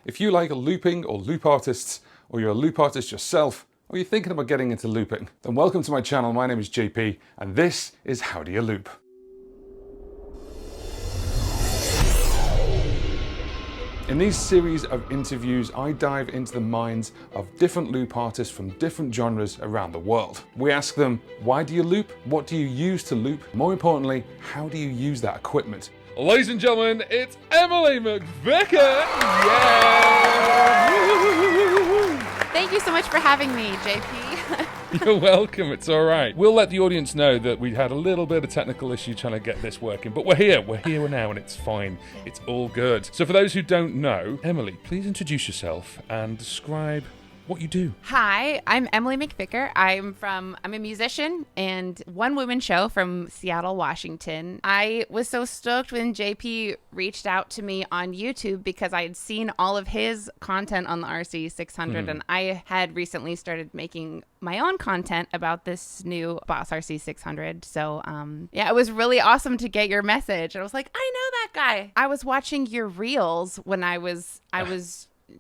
If you like looping or loop artists, or you're a loop artist yourself, or you're thinking about getting into looping, then welcome to my channel. My name is JP, and this is How Do You Loop? In these series of interviews, I dive into the minds of different loop artists from different genres around the world. We ask them, why do you loop? What do you use to loop? More importantly, how do you use that equipment? Ladies and gentlemen, it's Emily McVicker! Yeah! Thank you so much for having me, JP. You're welcome, it's all right. We'll let the audience know that we had a little bit of technical issue trying to get this working, but we're here now, and it's fine. It's all good. So for those who don't know, Emily, please introduce yourself and describe what you do. Hi, I'm Emily McVicker. I'm a musician and one-woman show from Seattle, Washington. I was so stoked when JP reached out to me on YouTube because I had seen all of his content on the RC600 and I had recently started making my own content about this new Boss RC600. So it was really awesome to get your message. I was like, I know that guy. I was watching your reels when I was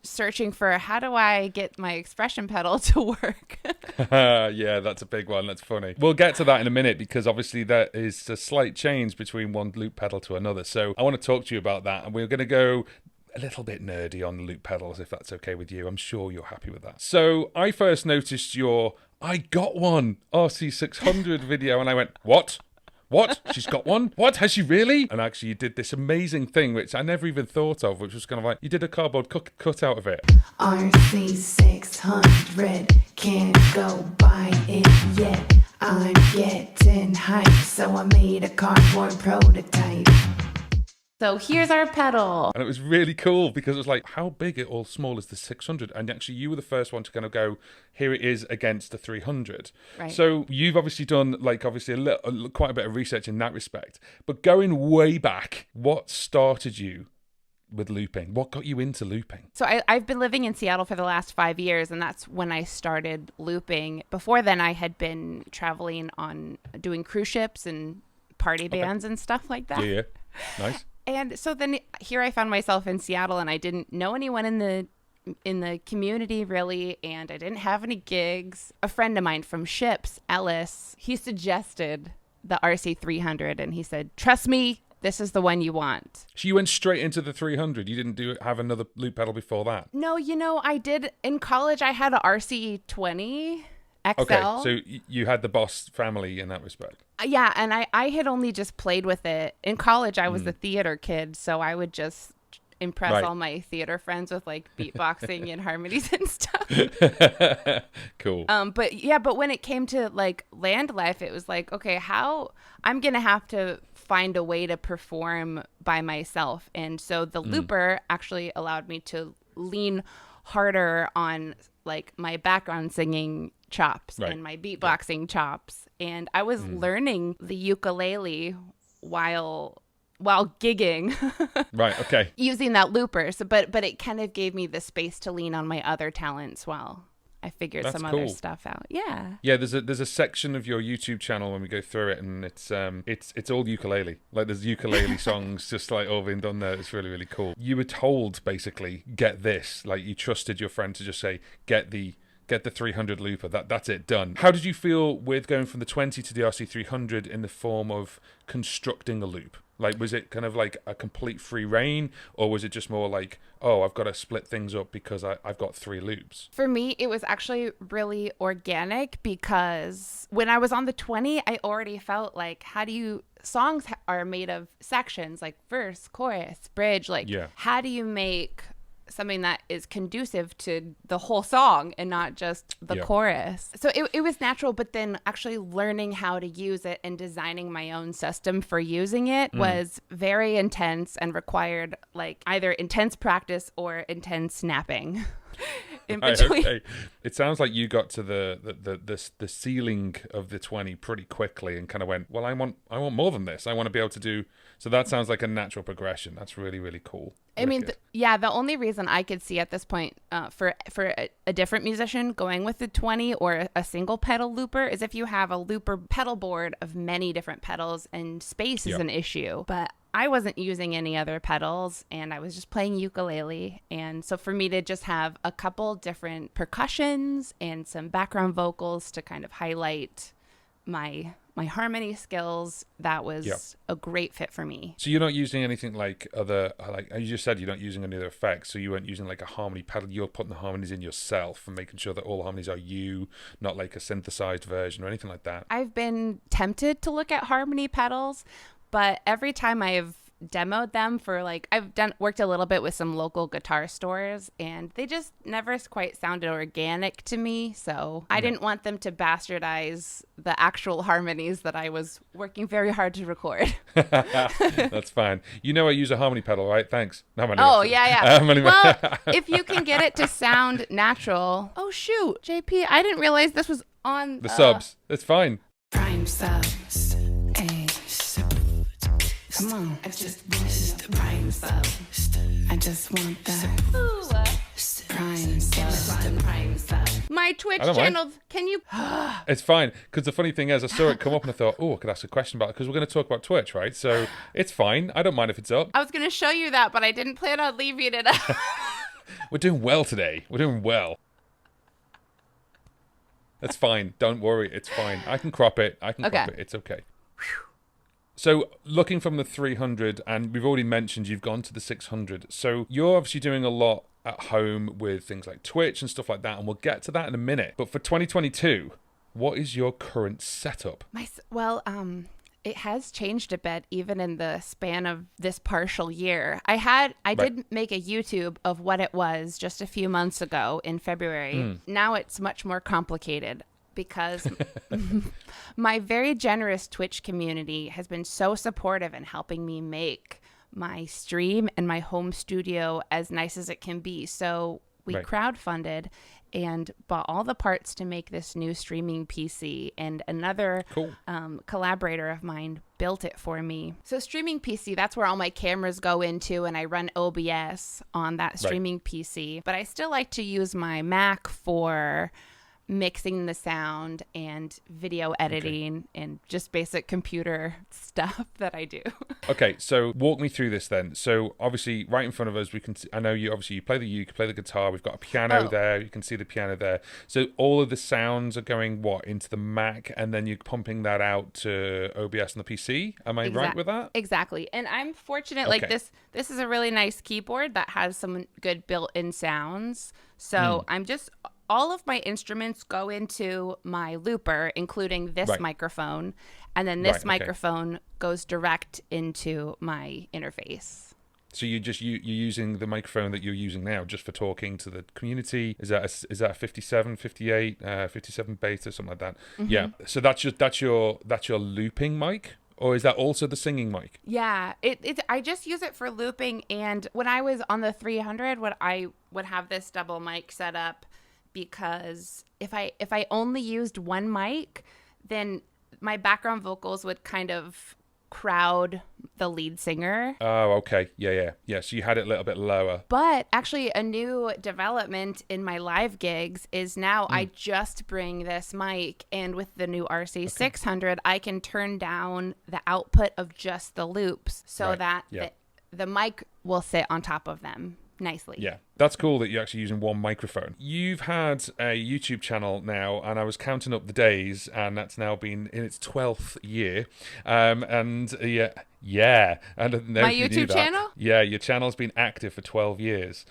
searching for how do I get my expression pedal to work. Yeah, that's a big one. That's funny. We'll get to that in a minute because obviously there is a slight change between one loop pedal to another. So I want to talk to you about that, and we're going to go a little bit nerdy on the loop pedals, if that's okay with you. I'm sure you're happy with that. So I first noticed your I got one RC600 video and I went, what? What? She's got one? What? Has she really? And actually you did this amazing thing, which I never even thought of, which was kind of like, you did a cardboard cut out of it. RC600, can't go buy it yet. I'm getting hype, so I made a cardboard prototype. So here's our pedal. And it was really cool because it was like, how big or small is the 600? And actually you were the first one to kind of go, here it is against the 300. Right. So you've obviously done quite a bit of research in that respect. But going way back, what started you with looping? What got you into looping? So I've been living in Seattle for the last 5 years, and that's when I started looping. Before then, I had been traveling on doing cruise ships and party bands and stuff like that. Yeah. Nice. And so then here I found myself in Seattle, and I didn't know anyone in the community really, and I didn't have any gigs. A friend of mine from ships, Ellis, he suggested the RC300, and he said, trust me, this is the one you want. So you went straight into the 300. You didn't have another loop pedal before that? No, I did. In college, I had a RC20 XL. Okay, so you had the Boss family in that respect. Yeah, and I had only just played with it. In college, I was a theater kid, so I would just impress all my theater friends with like beatboxing and harmonies and stuff. Cool. But when it came to like land life, it was like, okay, how I'm going to have to find a way to perform by myself. And so the looper actually allowed me to lean harder on like my background singing chops and my beatboxing chops. And I was learning the ukulele while gigging. Right, okay. Using that looper. So but it kind of gave me the space to lean on my other talents while I figured That's some cool. other stuff out. Yeah. Yeah, there's a section of your YouTube channel when we go through it, and it's all ukulele. Like there's ukulele songs just like all being done there. It's really, really cool. You were told basically, get this. Like you trusted your friend to just say, get the 300 looper. That's it, done. How did you feel with going from the 20 to the RC300 in the form of constructing a loop? Like, was it kind of like a complete free reign, or was it just more like, oh, I've got to split things up because I've got 3 loops? For me, it was actually really organic because when I was on the 20, I already felt like, songs are made of sections, like verse, chorus, bridge. Like, how do you make something that is conducive to the whole song and not just the chorus? So it was natural, but then actually learning how to use it and designing my own system for using it was very intense and required like either intense practice or intense snapping in between. Okay. It sounds like you got to the ceiling of the 20 pretty quickly and kind of went, well, I want more than this. I want to be able to do. So that sounds like a natural progression. That's really, really cool. I mean, the only reason I could see at this point for a different musician going with the 20 or a single pedal looper is if you have a looper pedal board of many different pedals and space is an issue. But I wasn't using any other pedals, and I was just playing ukulele. And so for me to just have a couple different percussions and some background vocals to kind of highlight my harmony skills, that was a great fit for me. So you're not using anything like you just said, you're not using any other effects. So you weren't using like a harmony pedal. You're putting the harmonies in yourself and making sure that all the harmonies are you, not like a synthesized version or anything like that. I've been tempted to look at harmony pedals, but every time I've demoed them for worked a little bit with some local guitar stores, and they just never quite sounded organic to me. So I didn't want them to bastardize the actual harmonies that I was working very hard to record. That's fine. I use a harmony pedal, right? Thanks. No, Yeah. Well, if you can get it to sound natural. Oh shoot, JP, I didn't realize this was on the subs. It's fine. Prime subs. Hey, come on. I just want the prime subs. I just want the prime subs. My Twitch I don't channel. mind. Can you? It's fine, because the funny thing is, I saw it come up and I thought, I could ask a question about it, because we're going to talk about Twitch, right? So it's fine. I don't mind if it's up. I was going to show you that, but I didn't plan on leaving it up. We're doing well today. We're doing well. That's fine. Don't worry. It's fine. I can crop it. Crop it. It's okay. So looking from the 300, and we've already mentioned you've gone to the 600. So you're obviously doing a lot at home with things like Twitch and stuff like that, and we'll get to that in a minute. But for 2022, what is your current setup? It has changed a bit, even in the span of this partial year. I did make a YouTube of what it was just a few months ago in February. Now it's much more complicated, because my very generous Twitch community has been so supportive in helping me make my stream and my home studio as nice as it can be. So we crowdfunded and bought all the parts to make this new streaming PC, and another collaborator of mine built it for me. So streaming PC, that's where all my cameras go into, and I run OBS on that streaming PC. But I still like to use my Mac for mixing the sound and video editing and just basic computer stuff that I do. Okay, so walk me through this then. So obviously right in front of us, we can I know you play the uke, play the guitar, we've got a piano there, you can see the piano there. So all of the sounds are going into the Mac, and then you're pumping that out to OBS on the PC. Am I right with that? Exactly. And I'm fortunate, this is a really nice keyboard that has some good built-in sounds. So all of my instruments go into my looper, including this microphone, and then this microphone goes direct into my interface. So you're using the microphone that you're using now just for talking to the community. Is that a 57, 58, 57 beta, something like that? Mm-hmm. Yeah. So that's your looping mic? Or is that also the singing mic? Yeah, I just use it for looping. And when I was on the 300, I would have this double mic set up, because if I only used one mic, then my background vocals would kind of crowd the lead singer. Oh, okay. Yeah. So you had it a little bit lower. But actually, a new development in my live gigs is now I just bring this mic, and with the new RC600, I can turn down the output of just the loops so that the mic will sit on top of them nicely. Yeah, that's cool that you're actually using one microphone. You've had a YouTube channel now, and I was counting up the days, and that's now been in its 12th year. And I don't know my if you YouTube knew that. channel? Yeah, your channel's been active for 12 years.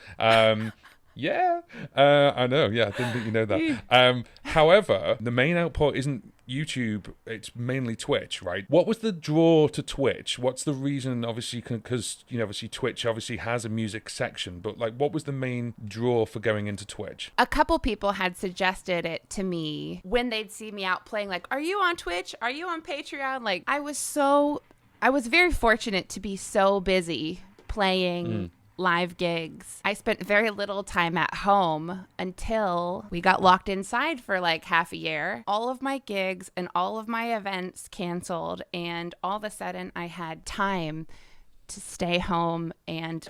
Yeah, I know. Yeah, I didn't think you know that. However, the main output isn't YouTube, it's mainly Twitch, right? What was the draw to Twitch? What's the reason? Obviously, because obviously Twitch obviously has a music section, but what was the main draw for going into Twitch? A couple people had suggested it to me when they'd see me out playing, are you on Twitch? Are you on Patreon? I was very fortunate to be so busy playing live gigs. I spent very little time at home until we got locked inside for half a year. All of my gigs and all of my events canceled, and all of a sudden I had time to stay home and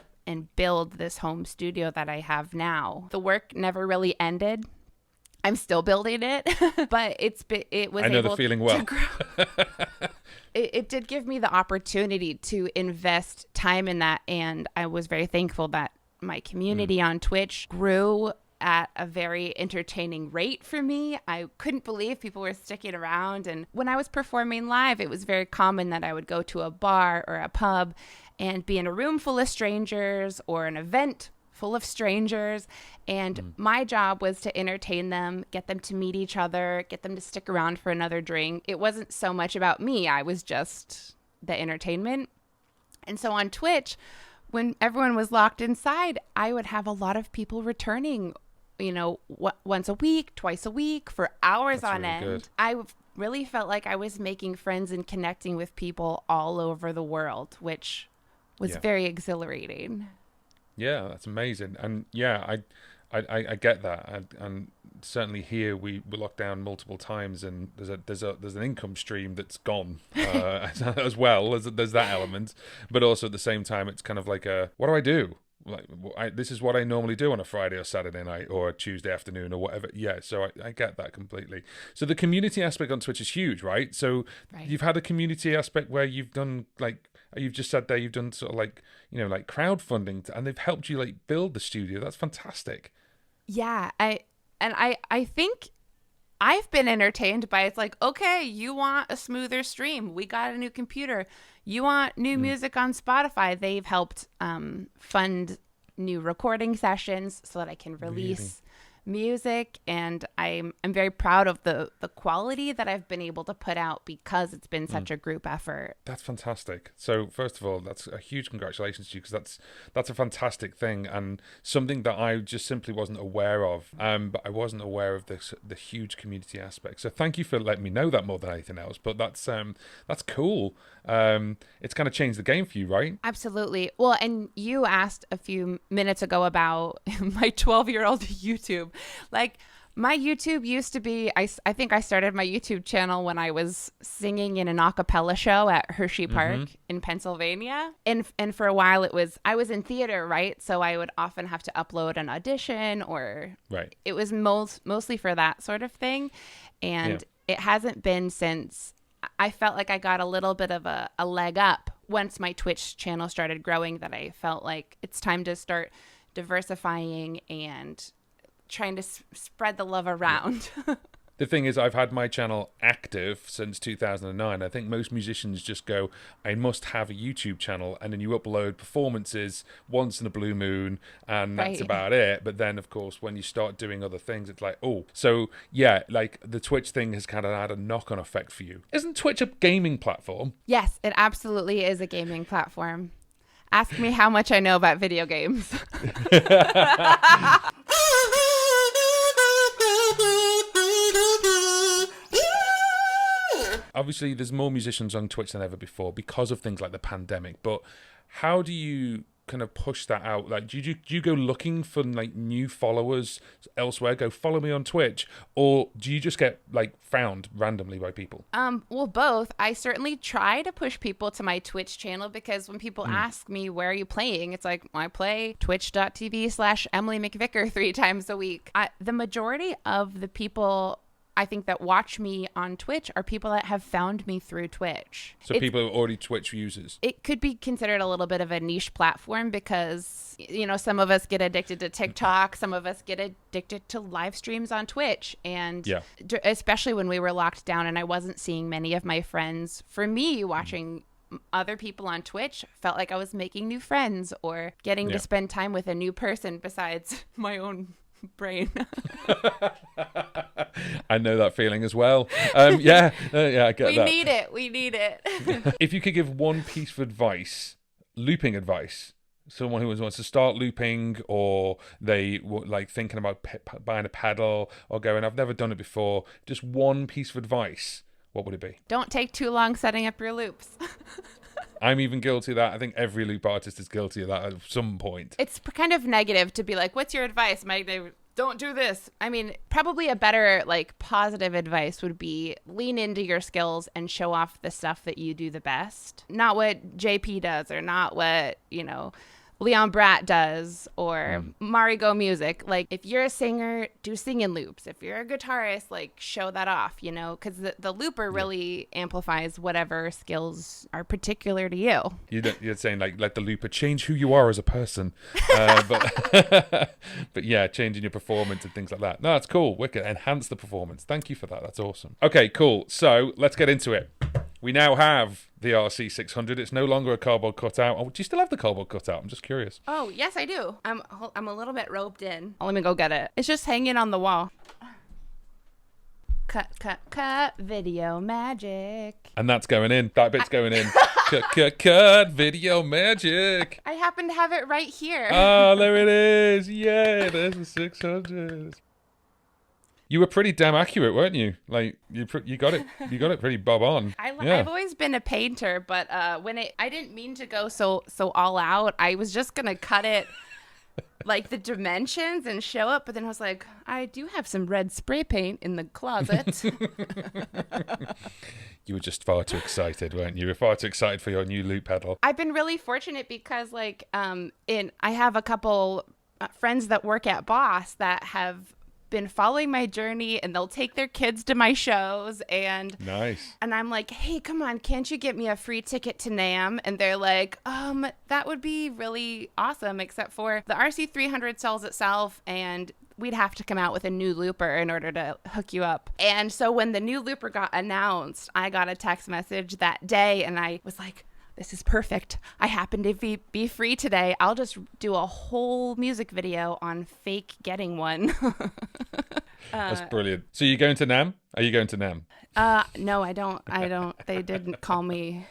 build this home studio that I have now. The work never really ended. I'm still building it, but it was I know able the feeling well. to grow. it did give me the opportunity to invest time in that. And I was very thankful that my community on Twitch grew at a very entertaining rate for me. I couldn't believe people were sticking around. And when I was performing live, it was very common that I would go to a bar or a pub and be in a room full of strangers or an event full of strangers. And my job was to entertain them, get them to meet each other, get them to stick around for another drink. It wasn't so much about me. I was just the entertainment. And so on Twitch, when everyone was locked inside, I would have a lot of people returning, once a week, twice a week for hours on end. Good. I really felt like I was making friends and connecting with people all over the world, which was very exhilarating. Yeah, that's amazing. And yeah, I get that. And certainly here we were locked down multiple times, and there's an income stream that's gone as well as there's that element. But also at the same time, it's kind of like what do I do? Like this is what I normally do on a Friday or Saturday night or a Tuesday afternoon or whatever. Yeah, so I get that completely. So the community aspect on Twitch is huge, right? So you've had a community aspect where you've done you've just said there you've done sort of like crowdfunding, and they've helped you like build the studio. That's fantastic. Yeah, I think I've been entertained by, it's like, okay, you want a smoother stream, we got a new computer. You want new music on Spotify, they've helped fund new recording sessions so that I can release music. And I'm very proud of the quality that I've been able to put out because it's been such a group effort. That's fantastic. So first of all, that's a huge congratulations to you, because that's a fantastic thing and something that I just simply wasn't aware of. But I wasn't aware of the huge community aspect. So thank you for letting me know that more than anything else. But that's cool. It's kind of changed the game for you, right? Absolutely. Well, and you asked a few minutes ago about my 12-year-old YouTube. Like, my YouTube used to be, I think I started my YouTube channel when I was singing in an a cappella show at Hershey Park in Pennsylvania. And for a while I was in theater, right? So I would often have to upload an audition, or it was mostly for that sort of thing. And it hasn't been since I felt like I got a little bit of a leg up once my Twitch channel started growing, that I felt like it's time to start diversifying and trying to spread the love around. The thing is, I've had my channel active since 2009. I think most musicians just go, I must have a YouTube channel, and then you upload performances once in a blue moon, and that's about it. But then, of course, when you start doing other things, it's like, oh. So, yeah, like the Twitch thing has kind of had a knock-on effect for you. Isn't Twitch a gaming platform? Yes, it absolutely is a gaming platform. Ask me how much I know about video games. Obviously, there's more musicians on Twitch than ever before because of things like the pandemic. But how do you kind of push that out? Like, do you go looking for like new followers elsewhere? Go follow me on Twitch, or do you just get like found randomly by people? Well, both. I certainly try to push people to my Twitch channel, because when people ask me, where are you playing? It's like, I play twitch.tv/Emily McVicker 3 times a week. The majority of the people I think that watch me on Twitch are people that have found me through Twitch. So people are already Twitch users. It could be considered a little bit of a niche platform, because, some of us get addicted to TikTok. Some of us get addicted to live streams on Twitch. And especially when we were locked down and I wasn't seeing many of my friends, for me, watching other people on Twitch felt like I was making new friends or getting to spend time with a new person besides my own brain. I know that feeling as well. I get that. We need it. If you could give one piece of advice, looping advice, someone who wants to start looping, or they like thinking about buying a pedal or going, I've never done it before, just one piece of advice, what would it be? Don't take too long setting up your loops. I'm even guilty of that. I think every loop artist is guilty of that at some point. It's kind of negative to be like, what's your advice? Don't do this. I mean, probably a better, like, positive advice would be lean into your skills and show off the stuff that you do the best. Not what JP does, or not what, Leon Bratt does, or Marigo Music. Like, if you're a singer, do singing loops. If you're a guitarist, like, show that off, you know, because the looper really amplifies whatever skills are particular to you. You're saying, like, let the looper change who you are as a person. But but yeah, changing your performance and things like that. No, that's cool. Wicked. Enhance the performance. Thank you for that. That's awesome. Okay, cool. So let's get into it. We now have the RC600. It's no longer a cardboard cutout. Oh, do you still have the cardboard cutout? I'm just curious. Oh, yes, I do. I'm a little bit roped in. Let me go get it. It's just hanging on the wall. Cut, video magic. And that's going in. That bit's going in. Cut, video magic. I happen to have it right here. Oh, there it is. Yay, there's the 600. You were pretty damn accurate, weren't you? Like, you got it. You got it pretty bob on. I've always been a painter, but I didn't mean to go so all out. I was just gonna cut it like the dimensions and show it, but then I was like, I do have some red spray paint in the closet. You were just far too excited, weren't you? You were far too excited for your new loop pedal. I've been really fortunate because, like, I have a couple friends that work at Boss that have been following my journey, and they'll take their kids to my shows, and nice. And I'm like, hey, come on, can't you get me a free ticket to NAMM? And they're like, that would be really awesome, except for the RC300 sells itself, and we'd have to come out with a new looper in order to hook you up. And so when the new looper got announced, I got a text message that day, and I was like, this is perfect. I happen to be free today. I'll just do a whole music video on fake getting one. That's brilliant. So you're going to NAMM? Are you going to NAMM? No, I don't. They didn't call me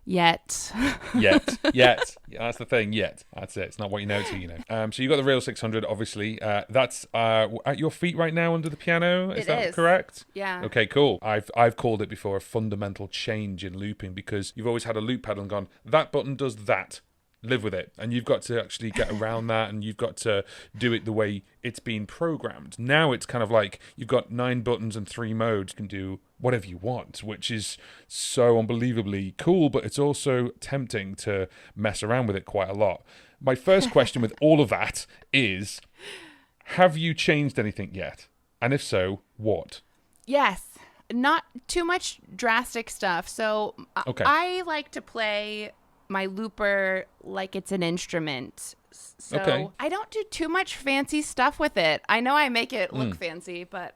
yet. Yet. Yeah, that's the thing. Yet. That's it. It's not what you know till you know. So you got the Real 600, obviously. That's at your feet right now under the piano. Is that correct? Yeah. Okay, cool. I've called it before a fundamental change in looping, because you've always had a loop pedal and gone, that button does that. Live with it. And you've got to actually get around that, and you've got to do it the way it's been programmed. Now it's kind of like you've got 9 buttons and 3 modes. You can do whatever you want, which is so unbelievably cool, but it's also tempting to mess around with it quite a lot. My first question with all of that is, have you changed anything yet? And if so, what? Yes. Not too much drastic stuff. So okay. I like to play my looper like it's an instrument. So okay. I don't do too much fancy stuff with it. I know I make it look fancy, but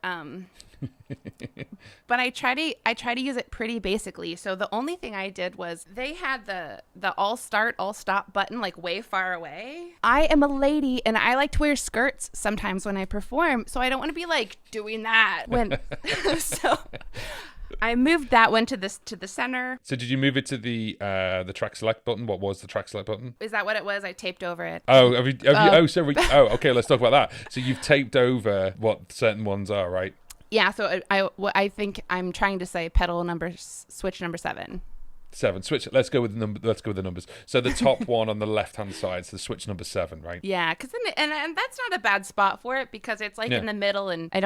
but I try to use it pretty basically. So the only thing I did was they had the all start, all stop button like way far away. I am a lady and I like to wear skirts sometimes when I perform, so I don't want to be like doing that when so I moved that one to the center. So did you move it to the track select button? What was the track select button? Is that what it was? I taped over it. Oh, okay, let's talk about that. So you've taped over what certain ones are, right? Yeah, so I think I'm trying to say pedal switch number 7. 7. Switch. Let's go with the numbers. So the top one on the left-hand side is the switch number 7, right? Yeah, because and that's not a bad spot for it because it's like in the middle, and I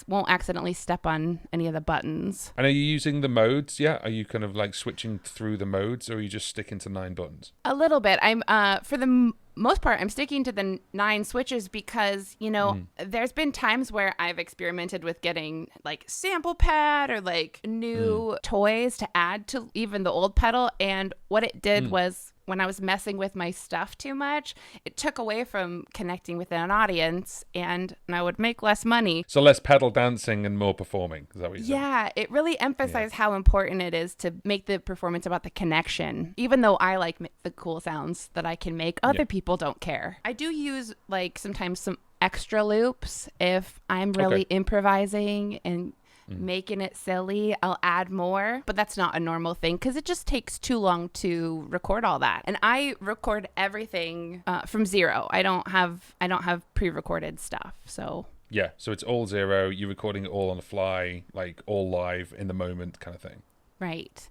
won't accidentally step on any of the buttons. And are you using the modes? Yeah, are you kind of like switching through the modes, or are you just sticking to 9 buttons? A little bit. I'm for the most part, I'm sticking to the 9 switches because, you know, there's been times where I've experimented with getting like sample pad or like new toys to add to even the old pedal. And what it did was when I was messing with my stuff too much, it took away from connecting with an audience, and I would make less money. So less pedal dancing and more performing. Is that what you're saying? Yeah, it really emphasized how important it is to make the performance about the connection. Even though I like the cool sounds that I can make, other people don't care. I do use like sometimes some extra loops if I'm really improvising and making it silly. I'll add more, but that's not a normal thing because it just takes too long to record all that. And I record everything from zero. I don't have pre-recorded stuff. So yeah, so it's all zero. You're recording it all on the fly, like all live in the moment kind of thing. Right.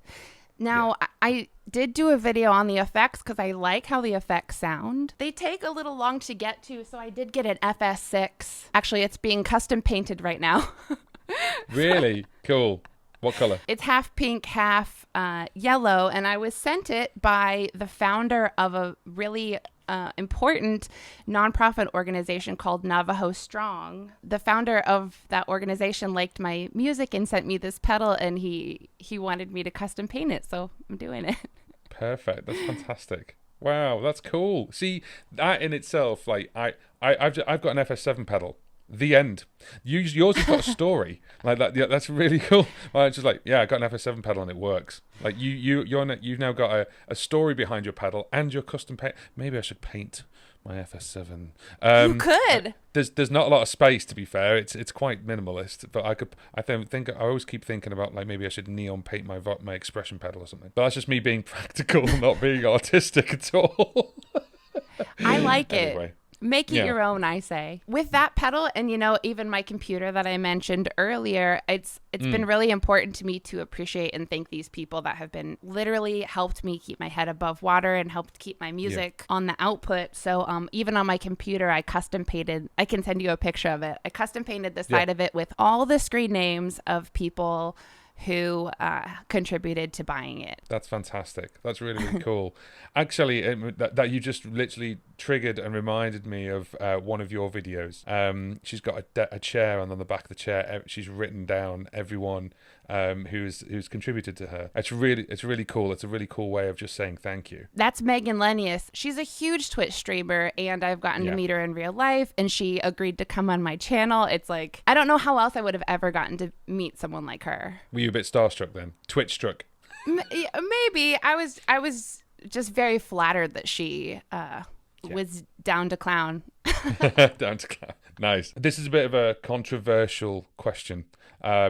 Now, I did do a video on the effects because I like how the effects sound. They take a little long to get to, so I did get an FS6. Actually, it's being custom painted right now. Really? Cool. What color? It's half pink, half yellow, and I was sent it by the founder of a really important nonprofit organization called Navajo Strong. The founder of that organization liked my music and sent me this pedal, and he wanted me to custom paint it, so I'm doing it. Perfect. That's fantastic. Wow, that's cool. See, that in itself, like I've got an FS7 pedal. The end. Yours has got a story like that. Yeah, that's really cool. Well, it's just like, yeah, I got an FS7 pedal and it works. Like you've now got a story behind your pedal and your custom paint. Maybe I should paint my FS7. You could. There's not a lot of space, to be fair. It's quite minimalist, but I always keep thinking about, like, maybe I should neon paint my expression pedal or something. But that's just me being practical, not being artistic at all. I like Anyway. it. Make it your own, I say. With that pedal and, even my computer that I mentioned earlier, it's been really important to me to appreciate and thank these people that have been literally helped me keep my head above water and helped keep my music on the output. So even on my computer, I custom painted, I can send you a picture of it. I custom painted the side of it with all the screen names of people who contributed to buying it. That's fantastic. That's really, really cool. Actually, that you just literally triggered and reminded me of one of your videos. She's got a chair, and on the back of the chair, she's written down everyone who's contributed to her. It's really cool. It's a really cool way of just saying thank you. That's Megan Lenius. She's a huge Twitch streamer, and I've gotten to meet her in real life, and she agreed to come on my channel. It's like, I don't know how else I would have ever gotten to meet someone like her. Were you a bit starstruck then? Twitch struck? Maybe. I was just very flattered that she was down to clown. Down to clown. Nice. This is a bit of a controversial question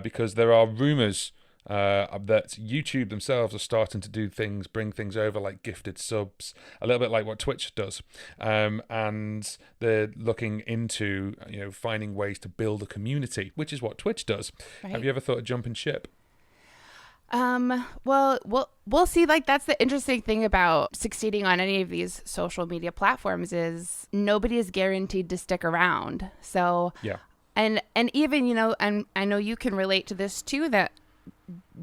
because there are rumors that YouTube themselves are starting to bring things over like gifted subs, a little bit like what Twitch does, and they're looking into finding ways to build a community, which is what Twitch does. Right. Have you ever thought of jumping ship? Well, we'll see. Like, that's the interesting thing about succeeding on any of these social media platforms is nobody is guaranteed to stick around. So, and even, and I know you can relate to this too, that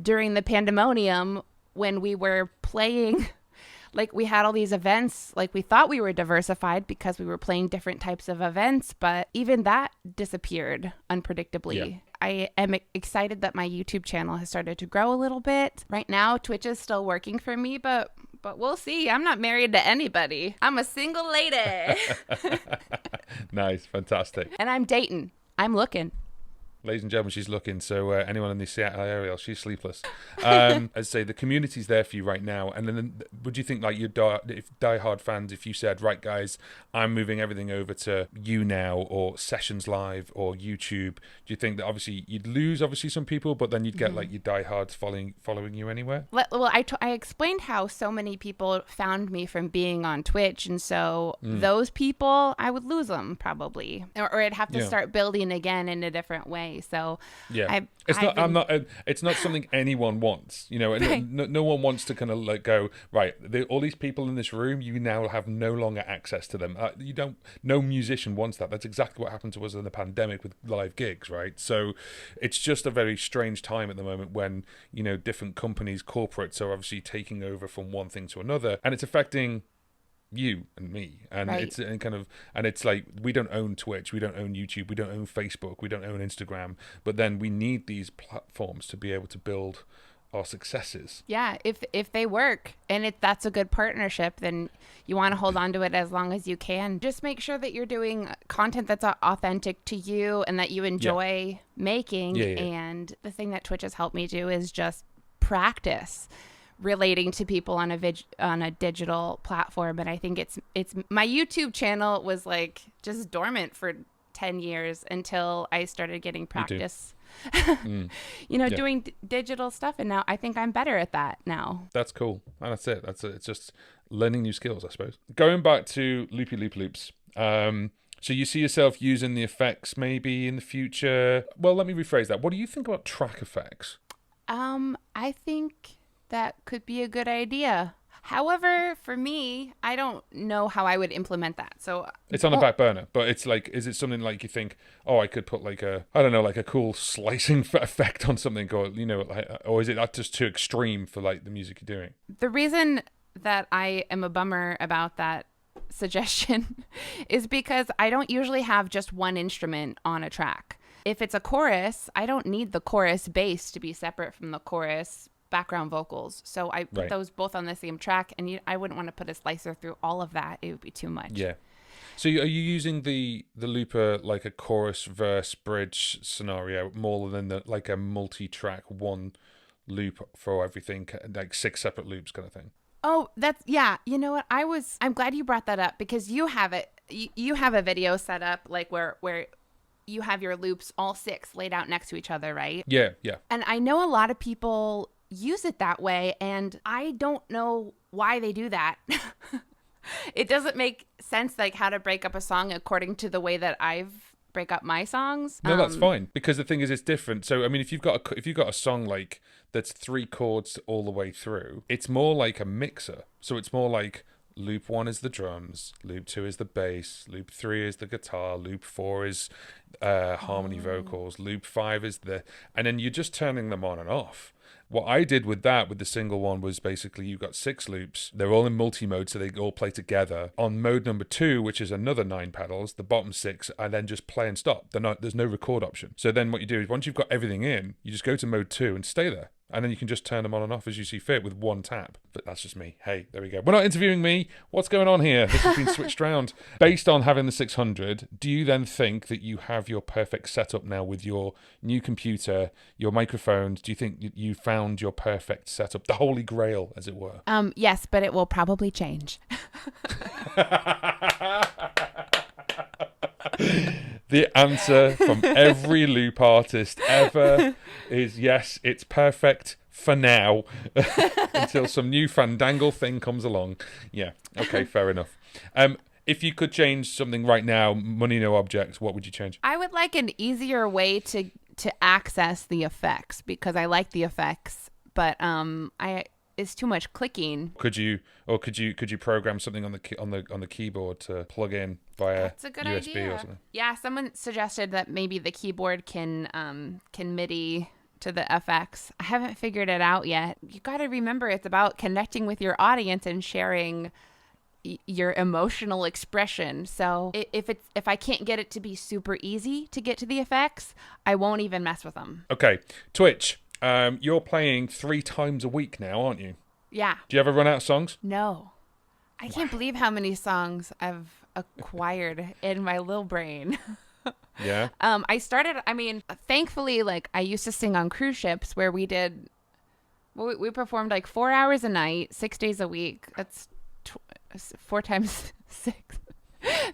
during the pandemonium, when we were playing, like, we had all these events, like, we thought we were diversified because we were playing different types of events, but even that disappeared unpredictably. Yeah. I am excited that my YouTube channel has started to grow a little bit. Right now, Twitch is still working for me, but we'll see. I'm not married to anybody. I'm a single lady. Nice, fantastic. And I'm dating. I'm looking. Ladies and gentlemen, she's looking. So anyone in the Seattle area, she's sleepless. As I say, the community's there for you right now. And then would you think, like, your diehard fans, if you said, right, guys, I'm moving everything over to you now, or Sessions Live, or YouTube, do you think that obviously you'd lose some people, but then you'd get like your diehards following you anywhere? Well, I explained how so many people found me from being on Twitch, and so those people, I would lose them probably, or I'd have to start building again in a different way. So it's not something anyone wants, Right. no one wants to kind of like go, right, all these people in this room, you now have no longer access to them. No musician wants that. That's exactly what happened to us in the pandemic with live gigs, right? So it's just a very strange time at the moment when different companies, corporates, are obviously taking over from one thing to another, and it's affecting you and me, and right. it's like, we don't own Twitch, we don't own YouTube, we don't own Facebook, we don't own Instagram, but then we need these platforms to be able to build our successes. Yeah, if they work and that's a good partnership, then you want to hold on to it as long as you can. Just make sure that you're doing content that's authentic to you and that you enjoy making. And the thing that Twitch has helped me do is just practice relating to people on a digital platform. And I think it's my YouTube channel was like just dormant for 10 years until I started getting practice doing digital stuff, and now I think I'm better at that now. That's cool. And that's it. It's just learning new skills, I suppose. Going back to Loopy Loop Loops, so you see yourself using the effects maybe in the future? Well, let me rephrase that. What do you think about track effects? I think that could be a good idea. However, for me, I don't know how I would implement that. So it's on the back burner, but it's like, is it something like you think, oh, I could put like a cool slicing effect on something, or is it that just too extreme for like the music you're doing? The reason that I am a bummer about that suggestion is because I don't usually have just one instrument on a track. If it's a chorus, I don't need the chorus bass to be separate from the chorus background vocals. So I put those both on the same track, and I wouldn't want to put a slicer through all of that. It would be too much. Yeah. So are you using the looper like a chorus, verse, bridge scenario more than like a multi-track one loop for everything, like 6 separate loops kind of thing? Oh, yeah. You know what? I'm glad you brought that up because you have it. You have a video set up like where you have your loops all 6 laid out next to each other, right? Yeah. And I know a lot of people use it that way, and I don't know why they do that. It doesn't make sense, like how to break up a song according to the way that I've break up my songs. No, that's fine, because the thing is, it's different. So I mean, if you've got a song like that's 3 chords all the way through, it's more like a mixer. So it's more like loop 1 is the drums, loop 2 is the bass, loop 3 is the guitar, loop 4 is harmony vocals, loop 5 is and then you're just turning them on and off. What I did with the single one, was basically you've got 6 loops. They're all in multi-mode, so they all play together. On mode number 2, which is another 9 pedals, the bottom 6 are then just play and stop. There's no record option. So then what you do is once you've got everything in, you just go to mode 2 and stay there. And then you can just turn them on and off as you see fit with one tap. But that's just me. Hey, there we go. We're not interviewing me. What's going on here? This has been switched around. Based on having the 600, do you then think that you have your perfect setup now with your new computer, your microphones? Do you think you found your perfect setup, the holy grail, as it were? Yes, but it will probably change. The answer from every loop artist ever is yes, it's perfect for now until some new fandangle thing comes along. Yeah, okay, fair enough. If you could change something right now, money no object, what would you change? I would like an easier way to access the effects because I like the effects, but it's too much clicking. Could you program something on the keyboard to plug in via That's a good USB idea. or something? Yeah, someone suggested that maybe the keyboard can MIDI to the FX. I haven't figured it out yet. You got to remember it's about connecting with your audience and sharing your emotional expression. So if I can't get it to be super easy to get to the effects, I won't even mess with them. Okay, Twitch. You're playing 3 times a week now, aren't you? Yeah. Do you ever run out of songs? No. I can't believe how many songs I've acquired in my little brain. Yeah. Thankfully, like I used to sing on cruise ships where we performed like 4 hours a night, 6 days a week. That's 4 times 6.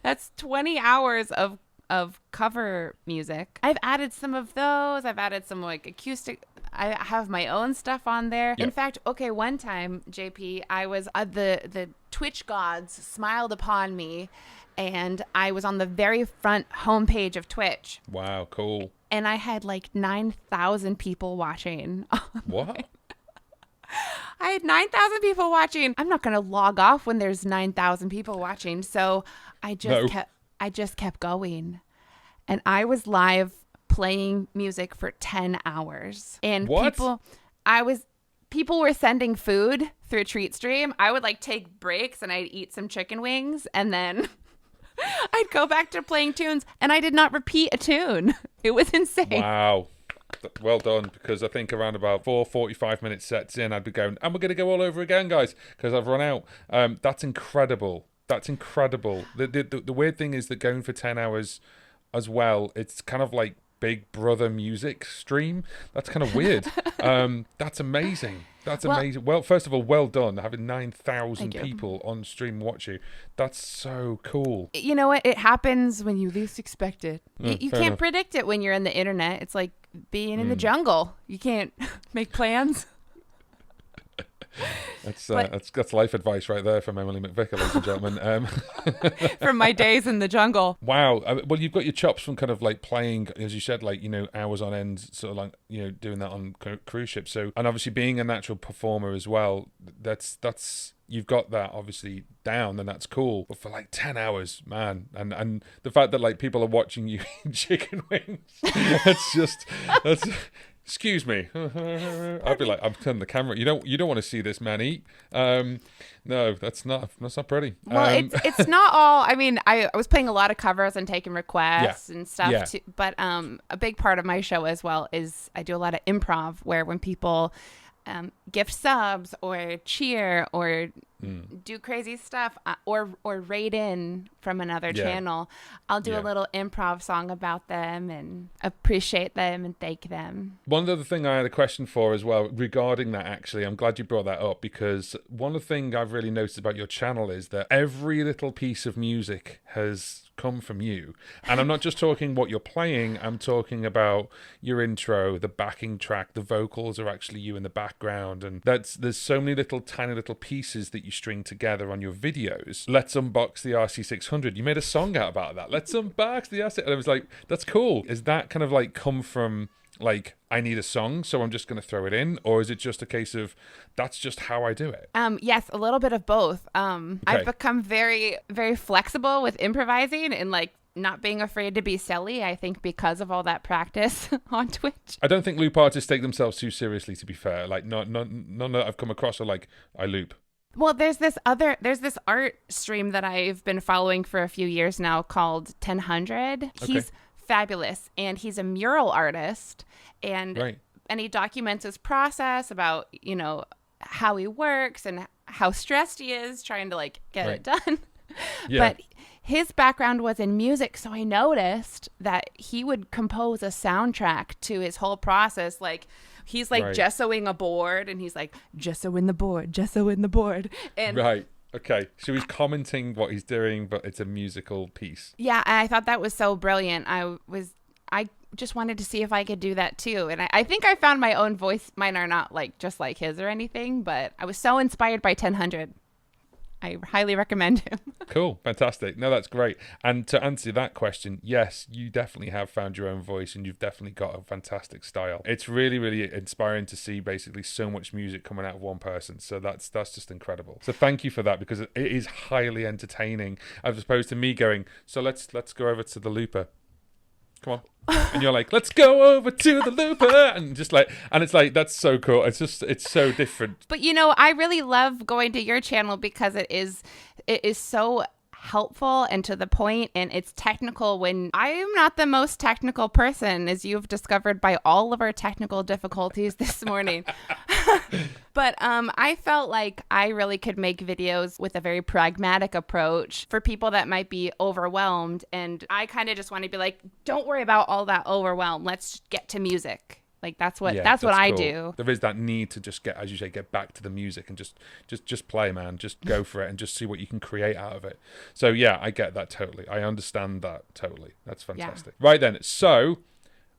That's 20 hours of cover music. I've added some of those. I've added some like acoustic. I have my own stuff on there. Yep. In fact, okay, one time, JP, I was the Twitch gods smiled upon me, and I was on the very front homepage of Twitch. Wow, cool. And I had like 9,000 people watching. What? I had 9,000 people watching. I'm not going to log off when there's 9,000 people watching. So I just kept going. And I was live playing music for 10 hours. And what? people were sending food through TreatStream. I would like take breaks and I'd eat some chicken wings and then I'd go back to playing tunes and I did not repeat a tune. It was insane. Wow. Well done, because I think around about 45 minute sets in, I'd be going, and we're going to go all over again, guys, because I've run out. That's incredible. That's incredible. The weird thing is that going for 10 hours as well, it's kind of like Big Brother music stream. That's kind of weird. That's amazing. That's amazing. Well, first of all, well done. Having 9,000 people on stream watch you. That's so cool. You know what? It happens when you least expect it. You can't enough. predict it when you're in the internet. It's like being in the jungle. You can't make plans. That's life advice right there from Emily McVicker, ladies and gentlemen. From my days in the jungle. Wow. Well, you've got your chops from kind of like playing, as you said, like, hours on end, sort of like, doing that on cruise ships. So, and obviously being a natural performer as well, that's you've got that obviously down, and that's cool. But for like 10 hours, man, and the fact that like people are watching you eat chicken wings, that's Excuse me. I'd be like, I'm turning the camera. You don't want to see this man eat. No, that's not pretty. Well, it's not all. I mean, I was playing a lot of covers and taking requests and stuff too. But a big part of my show as well is I do a lot of improv, where when people gift subs or cheer or do crazy stuff or raid in from another channel, I'll do a little improv song about them and appreciate them and thank them. One other thing I had a question for as well regarding that, actually, I'm glad you brought that up, because one of the things I've really noticed about your channel is that every little piece of music has come from you. And I'm not just talking what you're playing, I'm talking about your intro, the backing track, the vocals are actually you in the background, and there's so many little tiny little pieces that you string together on your videos. Let's unbox the RC600. You made a song out about that. Let's unbox the RC, and I was like, that's cool. Is that kind of like come from like, I need a song, so I'm just going to throw it in? Or is it just a case of, that's just how I do it? Yes, a little bit of both. I've become very, very flexible with improvising and like not being afraid to be silly, I think, because of all that practice on Twitch. I don't think loop artists take themselves too seriously, to be fair. Like, none that I've come across are like, I loop. Well, there's this art stream that I've been following for a few years now called 1000. He's fabulous, and he's a mural artist, and he documents his process about, you know, how he works and how stressed he is trying to like get it done. But his background was in music, so I noticed that he would compose a soundtrack to his whole process. Like, he's like gessoing a board, and he's like, gesso in the board, gesso in the board. And okay, so he's commenting what he's doing, but it's a musical piece. Yeah, and I thought that was so brilliant. I just wanted to see if I could do that too. And I think I found my own voice. Mine are not like just like his or anything, but I was so inspired by 1000. I highly recommend him. Cool. Fantastic. No, that's great. And to answer that question, yes, you definitely have found your own voice, and you've definitely got a fantastic style. It's really, really inspiring to see basically so much music coming out of one person. So that's just incredible. So thank you for that, because it is highly entertaining, as opposed to me going, so let's go over to the looper. Come on. And you're like, let's go over to the looper, and just like, and it's like, that's so cool. It's so different. But you know, I really love going to your channel because it is so helpful and to the point, and it's technical when I am not the most technical person, as you've discovered by all of our technical difficulties this morning. But I felt like I really could make videos with a very pragmatic approach for people that might be overwhelmed. And I kind of just want to be like, don't worry about all that overwhelm. Let's get to music. Like that's what I do. There is that need to just get, as you say, get back to the music and just play, man. Just go for it and just see what you can create out of it. So yeah, I get that totally. I understand that totally. That's fantastic. Yeah. Right then, so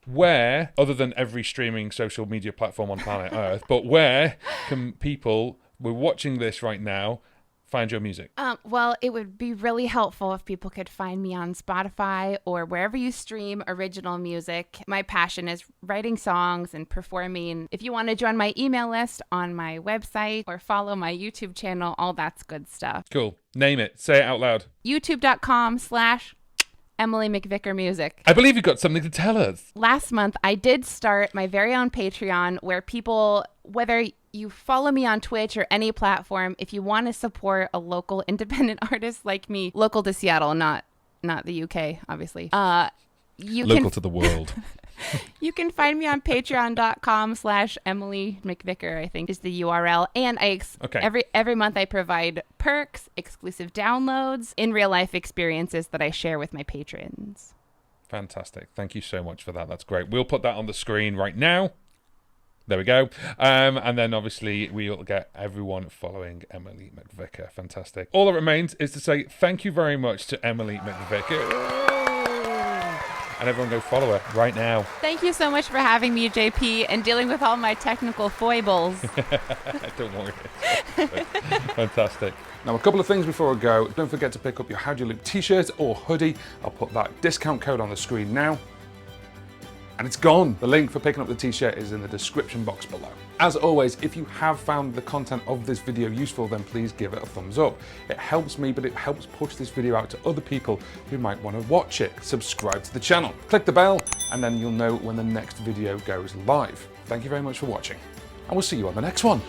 where, other than every streaming social media platform on planet Earth, but where can people, we're watching this right now, find your music? Well, it would be really helpful if people could find me on Spotify or wherever you stream original music. My passion is writing songs and performing. If you want to join my email list on my website or follow my YouTube channel, all that's good stuff. Cool. Name it. Say it out loud. YouTube.com/Emily McVicker Music. I believe you've got something to tell us. Last month, I did start my very own Patreon where people, whether you follow me on Twitch or any platform, if you want to support a local independent artist like me, local to Seattle, not the UK, obviously. Local to the world. You can find me on patreon.com/Emily McVicker, I think is the URL. And every month I provide perks, exclusive downloads, in real life experiences that I share with my patrons. Fantastic. Thank you so much for that. That's great. We'll put that on the screen right now. There we go. And then obviously we'll get everyone following Emily McVicker. Fantastic. All that remains is to say thank you very much to Emily McVicker. And everyone go follow her right now. Thank you so much for having me, JP, and dealing with all my technical foibles. Don't worry. Fantastic. Now, a couple of things before I go. Don't forget to pick up your How Do You Loop t-shirt or hoodie. I'll put that discount code on the screen now. And it's gone. The link for picking up the t-shirt is in the description box below. As always, if you have found the content of this video useful, then please give it a thumbs up. It helps me, but it helps push this video out to other people who might want to watch it. Subscribe to the channel, click the bell, and then you'll know when the next video goes live. Thank you very much for watching, and we'll see you on the next one.